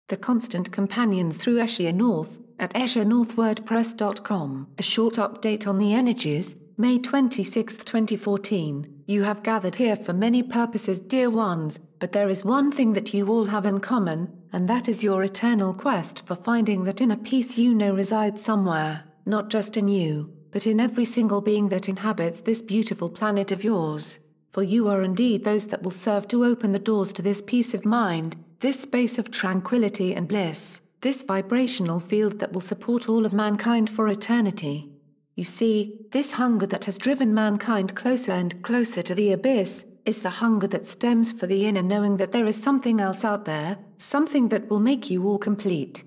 The constant companions through Escher North, at eschernorthwordpress.com. A short update on the energies, May 26, 2014. You have gathered here for many purposes, dear ones, but there is one thing that you all have in common, and that is your eternal quest for finding that inner peace you know resides somewhere, not just in you, but in every single being that inhabits this beautiful planet of yours. For you are indeed those that will serve to open the doors to this peace of mind, this space of tranquility and bliss, this vibrational field that will support all of mankind for eternity. You see, this hunger that has driven mankind closer and closer to the abyss, is the hunger that stems for the inner knowing that there is something else out there, something that will make you all complete.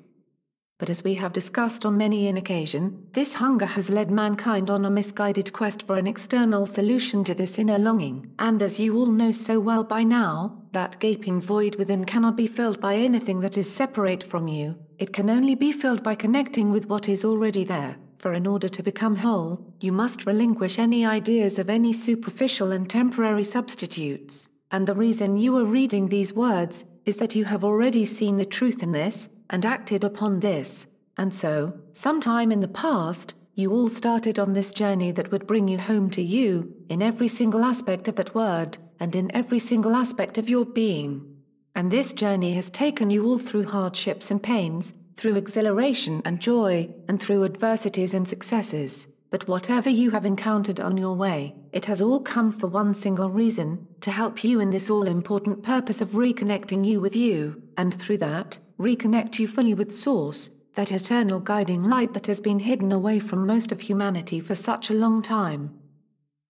But as we have discussed on many an occasion, this hunger has led mankind on a misguided quest for an external solution to this inner longing. And as you all know so well by now, that gaping void within cannot be filled by anything that is separate from you, it can only be filled by connecting with what is already there. For in order to become whole, you must relinquish any ideas of any superficial and temporary substitutes. And the reason you are reading these words, is that you have already seen the truth in this, and acted upon this. And so, sometime in the past, you all started on this journey that would bring you home to you, in every single aspect of that word, and in every single aspect of your being. And this journey has taken you all through hardships and pains, through exhilaration and joy, and through adversities and successes. But whatever you have encountered on your way, it has all come for one single reason, to help you in this all-important purpose of reconnecting you with you, and through that, reconnect you fully with Source, that eternal guiding light that has been hidden away from most of humanity for such a long time.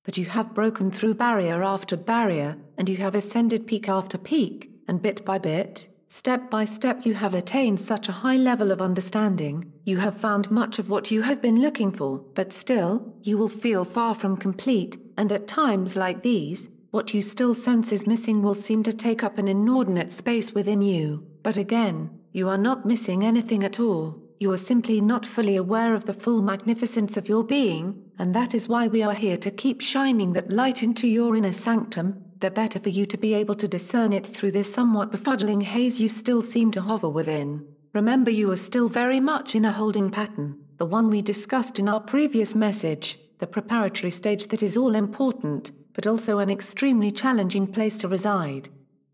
But you have broken through barrier after barrier, and you have ascended peak after peak, and bit by bit, step by step you have attained such a high level of understanding, you have found much of what you have been looking for. But still, you will feel far from complete, and at times like these, what you still sense is missing will seem to take up an inordinate space within you. But again, you are not missing anything at all, you are simply not fully aware of the full magnificence of your being, and that is why we are here to keep shining that light into your inner sanctum, the better for you to be able to discern it through this somewhat befuddling haze you still seem to hover within. Remember, you are still very much in a holding pattern, the one we discussed in our previous message, the preparatory stage that is all important, but also an extremely challenging place to reside.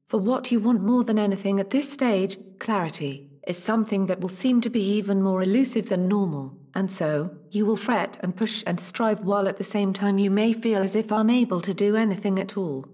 For what you want more than anything at this stage, clarity, is something that will seem to be even more elusive than normal, and so, you will fret and push and strive while at the same time you may feel as if unable to do anything at all.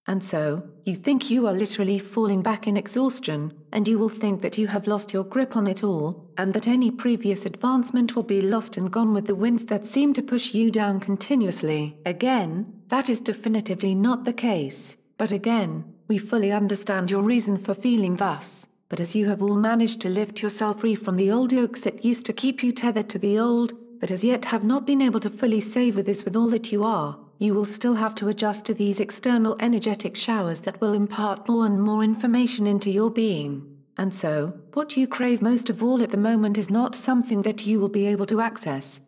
And so, you think you are literally falling back in exhaustion, and you will think that you have lost your grip on it all, and that any previous advancement will be lost and gone with the winds that seem to push you down continuously. Again, that is definitively not the case, but again, we fully understand your reason for feeling thus. But as you have all managed to lift yourself free from the old yokes that used to keep you tethered to the old, but as yet have not been able to fully savor this with all that you are, you will still have to adjust to these external energetic showers that will impart more and more information into your being. And so, what you crave most of all at the moment is not something that you will be able to access.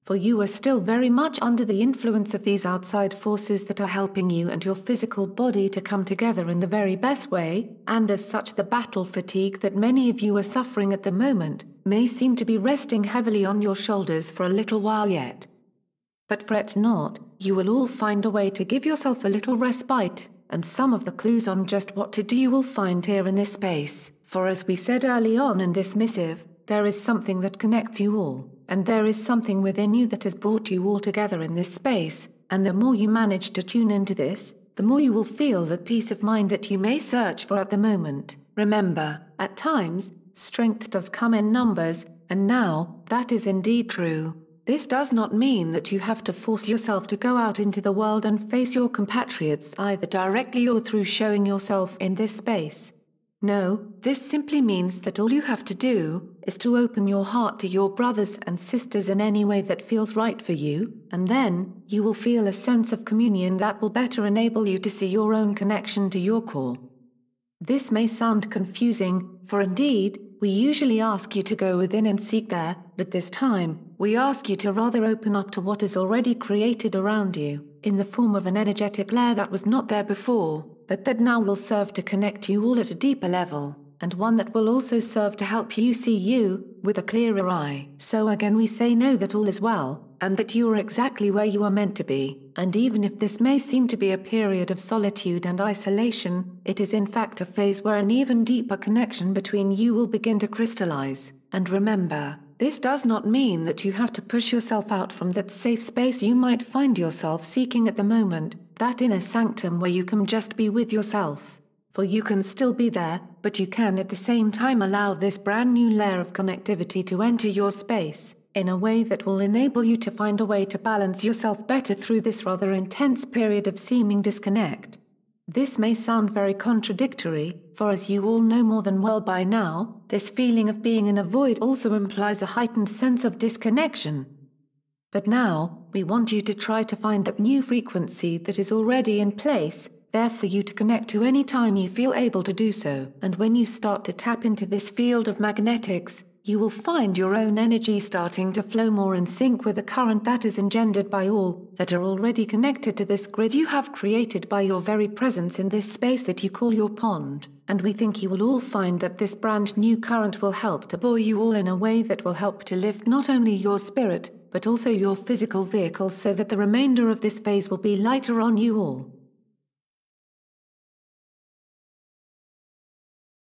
For you are still very much under the influence of these outside forces that are helping you and your physical body to come together in the very best way, and as such the battle fatigue that many of you are suffering at the moment, may seem to be resting heavily on your shoulders for a little while yet. But fret not, you will all find a way to give yourself a little respite, and some of the clues on just what to do you will find here in this space, for as we said early on in this missive, there is something that connects you all, and there is something within you that has brought you all together in this space, and the more you manage to tune into this, the more you will feel that peace of mind that you may search for at the moment. Remember, at times, strength does come in numbers, and now, that is indeed true. This does not mean that you have to force yourself to go out into the world and face your compatriots either directly or through showing yourself in this space. No, this simply means that all you have to do, is to open your heart to your brothers and sisters in any way that feels right for you, and then, you will feel a sense of communion that will better enable you to see your own connection to your core. This may sound confusing, for indeed, we usually ask you to go within and seek there, but this time, we ask you to rather open up to what is already created around you, in the form of an energetic layer that was not there before, but that now will serve to connect you all at a deeper level. and one that will also serve to help you see you, with a clearer eye. So again we say know that all is well, and that you are exactly where you are meant to be, and even if this may seem to be a period of solitude and isolation, it is in fact a phase where an even deeper connection between you will begin to crystallize. And remember, this does not mean that you have to push yourself out from that safe space you might find yourself seeking at the moment, that inner sanctum where you can just be with yourself. For you can still be there, but you can at the same time allow this brand new layer of connectivity to enter your space, in a way that will enable you to find a way to balance yourself better through this rather intense period of seeming disconnect. This may sound very contradictory, for as you all know more than well by now, this feeling of being in a void also implies a heightened sense of disconnection. But now, we want you to try to find that new frequency that is already in place, there for you to connect to any time you feel able to do so. And when you start to tap into this field of magnetics, you will find your own energy starting to flow more in sync with the current that is engendered by all that are already connected to this grid you have created by your very presence in this space that you call your pond. And we think you will all find that this brand new current will help to buoy you all in a way that will help to lift not only your spirit, but also your physical vehicle so that the remainder of this phase will be lighter on you all.